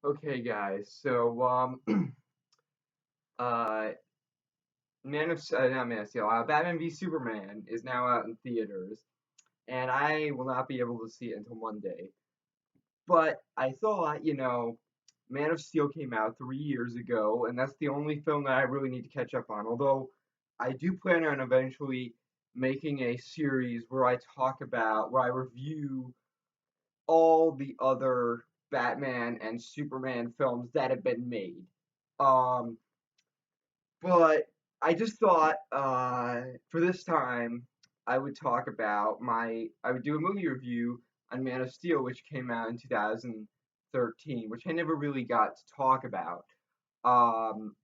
Okay, guys. So, uh, not Man of Steel. Batman v Superman is now out in theaters, and I will not be able to see it until Monday. But I thought, Man of Steel came out 3 years ago, and that's the only film that I really need to catch up on. Although I do plan on eventually making a series where I review all the other Batman and Superman films that have been made. Um, But I just thought for this time I would I would do a movie review on Man of Steel, which came out in 2013, which I never really got to talk about. Um,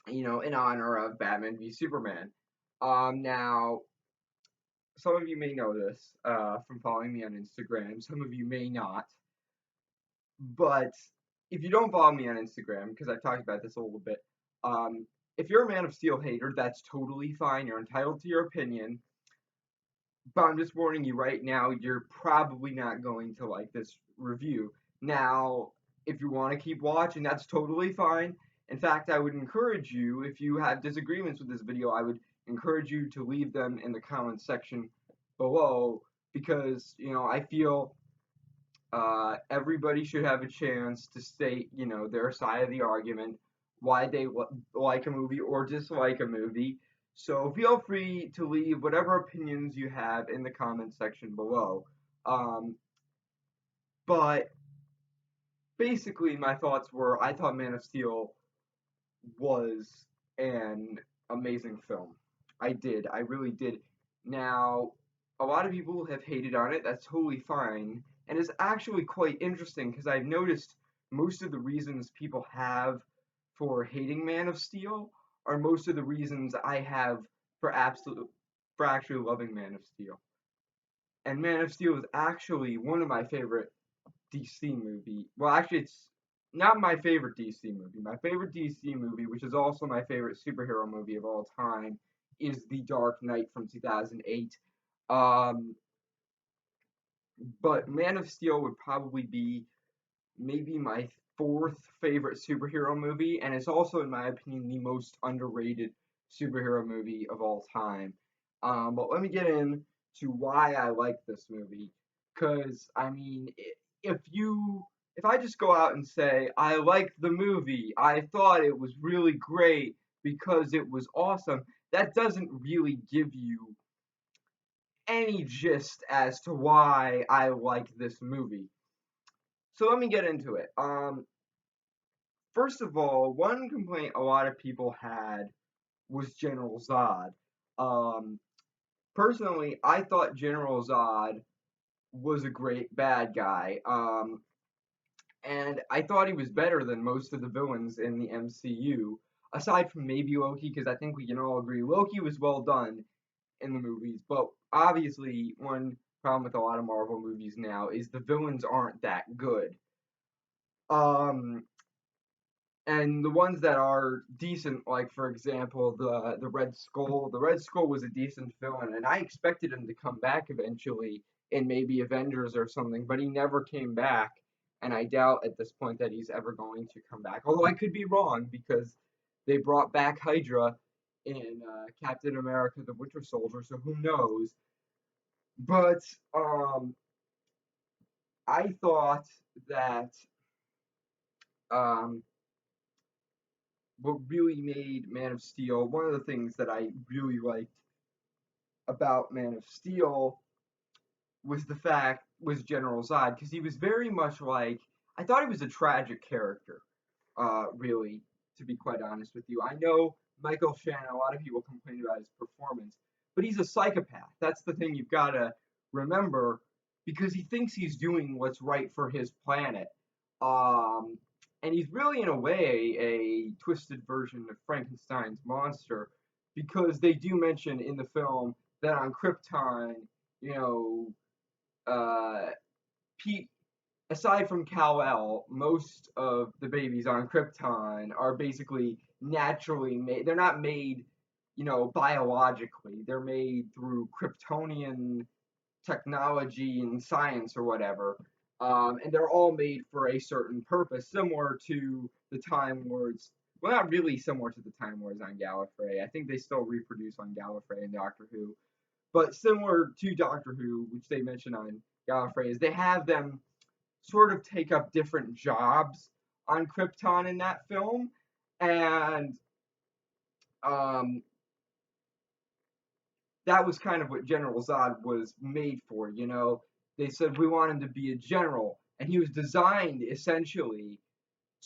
in honor of Batman v Superman. Now some of you may know this from following me on Instagram. Some of you may not, but if you don't follow me on Instagram, because I've talked about this a little bit, um, if you're a Man of Steel hater, that's totally fine. You're entitled to your opinion. But I'm just warning you right now, you're probably not going to like this review. Now, if you want to keep watching, that's totally fine. In fact, I would encourage you, if you have disagreements with this video, I would encourage you to leave them in the comments section below because, I feel everybody should have a chance to state, their side of the argument, why they like a movie or dislike a movie. So feel free to leave whatever opinions you have in the comments section below. Um, but basically, my thoughts were I thought Man of Steel was an amazing film. I did. I really did. Now, a lot of people have hated on it. That's totally fine. And it's actually quite interesting because I've noticed most of the reasons people have for hating Man of Steel are most of the reasons I have for actually loving Man of Steel. And Man of Steel is actually one of my favorite DC movie. Well, actually, it's not my favorite DC movie. My favorite DC movie, which is also my favorite superhero movie of all time, is The Dark Knight from 2008. Um, but Man of Steel would probably be maybe my fourth favorite superhero movie, and it's also, in my opinion, the most underrated superhero movie of all time. But let me get into why I like this movie, because I mean, if I just go out and say I liked the movie, I thought it was really great because it was awesome, that doesn't really give you any gist as to why I like this movie. So let me get into it. First of all, one complaint a lot of people had was General Zod. Um, Personally, I thought General Zod was a great bad guy, and I thought he was better than most of the villains in the MCU, aside from maybe Loki, because I think we can all agree Loki was well done in the movies, but obviously one problem with a lot of Marvel movies now is the villains aren't that good. Um, and the ones that are decent, like for example the Red Skull. The Red Skull was a decent villain, and I expected him to come back eventually in maybe Avengers or something, but he never came back, and I doubt at this point that he's ever going to come back. Although I could be wrong because they brought back Hydra in Captain America: The Winter Soldier, so who knows? But um, I thought that um, what really made Man of Steel, one of the things that I really liked about Man of Steel was General Zod because he was very much like I thought he was a tragic character, really, to be quite honest with you. I know Michael Shannon, a lot of people complain about his performance, but he's a psychopath. That's the thing you've got to remember because he thinks he's doing what's right for his planet. Um, and he's really, in a way, a twisted version of Frankenstein's monster because they do mention in the film that on Krypton, you know, uh, Pete aside from Kal-El, most of the babies on Krypton are basically naturally made. They're not made, biologically. They're made through Kryptonian technology and science or whatever. And they're all made for a certain purpose, similar to the Time Lords. Well, not really similar to the Time Lords on Gallifrey. I think they still reproduce on Gallifrey and Doctor Who, but similar to Doctor Who, which they mention on Gallifrey, is they have them sort of take up different jobs on Krypton in that film, and um, that was kind of what General Zod was made for. They said we want him to be a general, and he was designed essentially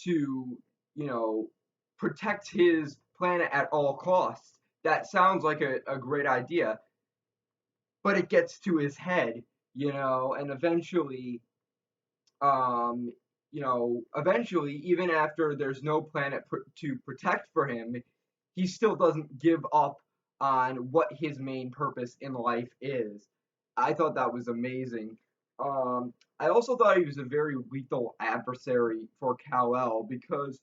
to, you know, protect his planet at all costs. That sounds like a great idea, but it gets to his head, and um, eventually, even after there's no planet to protect for him, he still doesn't give up on what his main purpose in life is. I thought that was amazing. I also thought he was a very lethal adversary for Kal-El because,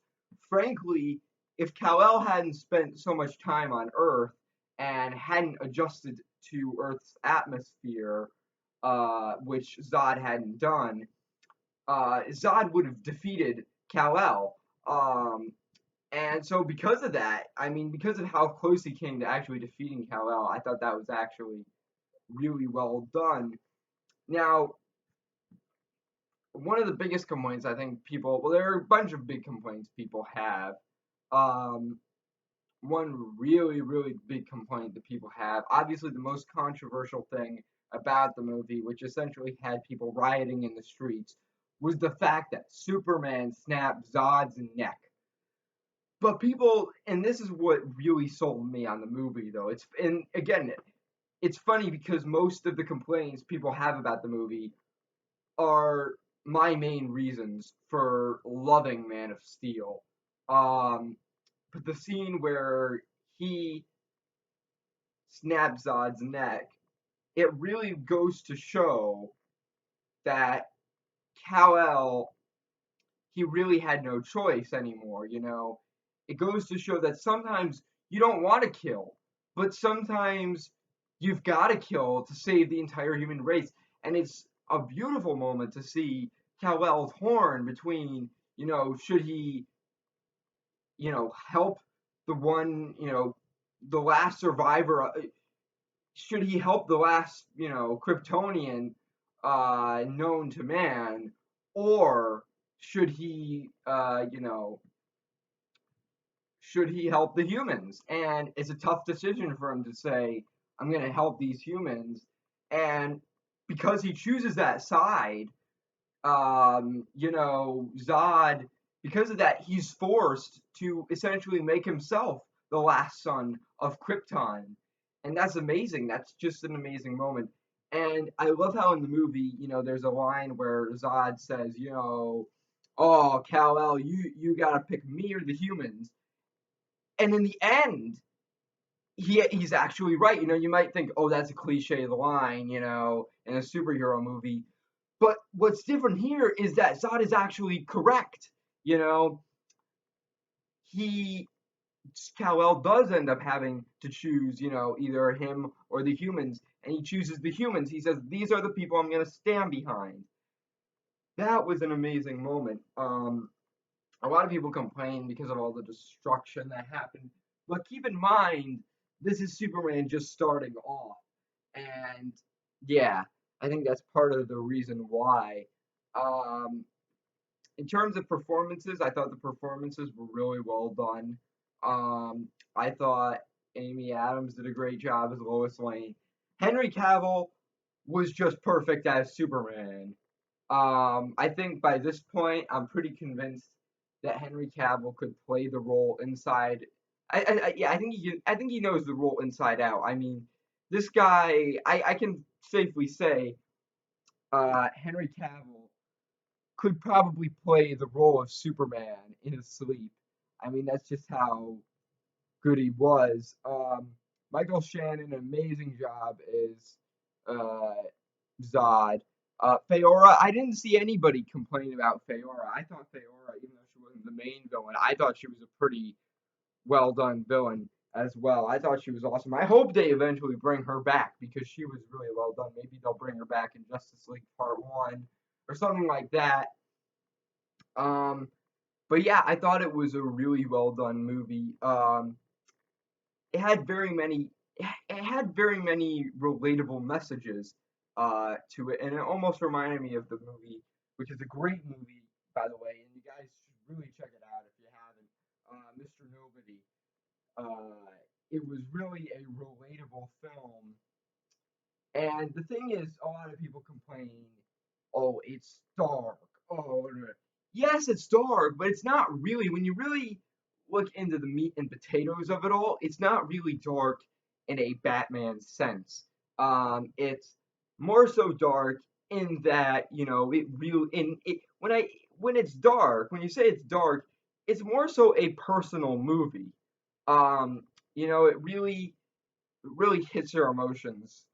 frankly, if Kal-El hadn't spent so much time on Earth and hadn't adjusted to Earth's atmosphere, which Zod hadn't done, Zod would have defeated Kal-El. And so because of that, I mean, because of how close he came to actually defeating Kal-El, I thought that was actually really well done. Now, one of the biggest complaints I think well, there are a bunch of big complaints people have. Um, One really, really big complaint that people have, obviously the most controversial thing about the movie, which essentially had people rioting in the streets, was the fact that Superman snapped Zod's neck. But people, and this is what really sold me on the movie, though. And again, it's funny because most of the complaints people have about the movie are my main reasons for loving Man of Steel. Um, but the scene where he snaps Zod's neck, it really goes to show that Kal-El, he really had no choice anymore. It goes to show that sometimes you don't want to kill, but sometimes you've got to kill to save the entire human race. And it's a beautiful moment to see Kal-El torn between, should he, help the one, the last survivor, should he help the last, Kryptonian known to man, or should he, should he help the humans? And it's a tough decision for him to say, I'm going to help these humans. And because he chooses that side, Zod, because of that, he's forced to essentially make himself the last son of Krypton. And that's amazing. That's just an amazing moment. And I love how in the movie, there's a line where Zod says, oh, Kal-El, you gotta pick me or the humans. And in the end, he's actually right. You might think, oh, that's a cliche line, in a superhero movie. But what's different here is that Zod is actually correct. You know, he Kal-El does end up having to choose, either him or the humans, and he chooses the humans. He says, "These are the people I'm going to stand behind." That was an amazing moment. A lot of people complain because of all the destruction that happened, but keep in mind, this is Superman just starting off, and yeah, I think that's part of the reason why. Um, in terms of performances, I thought the performances were really well done. I thought Amy Adams did a great job as Lois Lane. Henry Cavill was just perfect as Superman. I think by this point, I'm pretty convinced that Henry Cavill could play the role inside. Yeah, I think he can, I think he knows the role inside out. I mean, this guy, I can safely say, Henry Cavill could probably play the role of Superman in his sleep. I mean, that's just how good he was. Michael Shannon, an amazing job as uh, Zod. Feora, I didn't see anybody complain about Feora. I thought Feora, even though she wasn't the main villain, I thought she was a pretty well done villain as well. I thought she was awesome. I hope they eventually bring her back because she was really well done. Maybe they'll bring her back in Justice League Part 1 or something like that. Um, but yeah, I thought it was a really well done movie. It had very many it had very many relatable messages to it, and it almost reminded me of the movie, which is a great movie, by the way, and you guys should really check it out if you haven't. Mr. Nobody. It was really a relatable film, and the thing is, a lot of people complain, oh, it's dark. Oh, no. Yes, it's dark, but it's not really. When you really look into the meat and potatoes of it all, it's not really dark in a Batman sense. It's more so dark in that it real in it when it's dark. When you say it's dark, it's more so a personal movie. Um, it really hits your emotions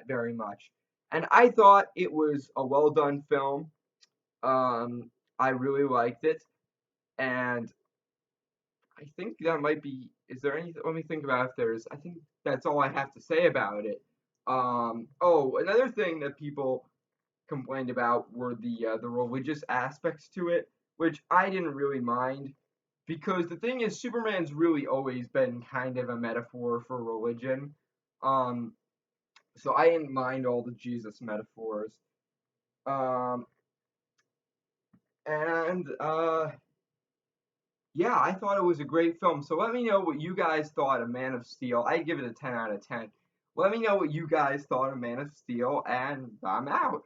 very much. And I thought it was a well done film. Um, I really liked it, and I think that might be. Is there any? Let me think about if there's. I think that's all I have to say about it. Oh, another thing that people complained about were the religious aspects to it, which I didn't really mind because the thing is, Superman's really always been kind of a metaphor for religion. Um, so I didn't mind all the Jesus metaphors. Um, and yeah, I thought it was a great film. So let me know what you guys thought of Man of Steel. I'd give it a 10 out of 10. Let me know what you guys thought of Man of Steel, and I'm out.